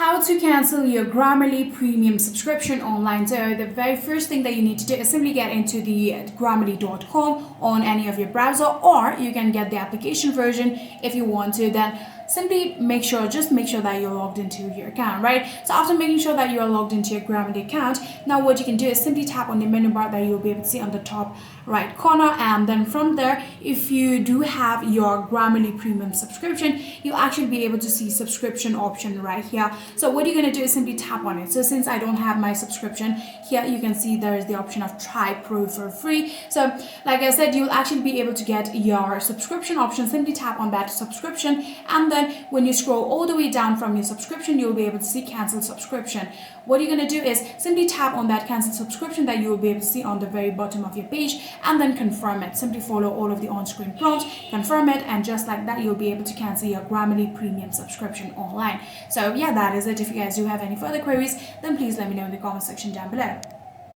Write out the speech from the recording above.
How to cancel your Grammarly premium subscription online. So the very first thing that you need to do is simply get into the grammarly.com on any of your browser, or you can get the application version if you want to. Then simply make sure that you're logged into your account, right? So after making sure that you're logged into your Grammarly account, now what you can do is simply tap on the menu bar that you'll be able to see on the top right corner, and then from there, if you do have your Grammarly premium subscription, you'll actually be able to see subscription option right here. So what you're going to do is simply tap on it. So since I don't have my subscription here, you can see there is the option of try pro for free. So like I said, you'll actually be able to get your subscription option. Simply tap on that subscription, and then when you scroll all the way down from your subscription, you'll be able to see cancel subscription. What you're going to do is simply tap on that cancel subscription that you will be able to see on the very bottom of your page, and then confirm it. Simply follow all of the on-screen prompts, confirm it, and just like that, you'll be able to cancel your Grammarly premium subscription online. So yeah, that is it. If you guys do have any further queries, then please let me know in the comment section down below.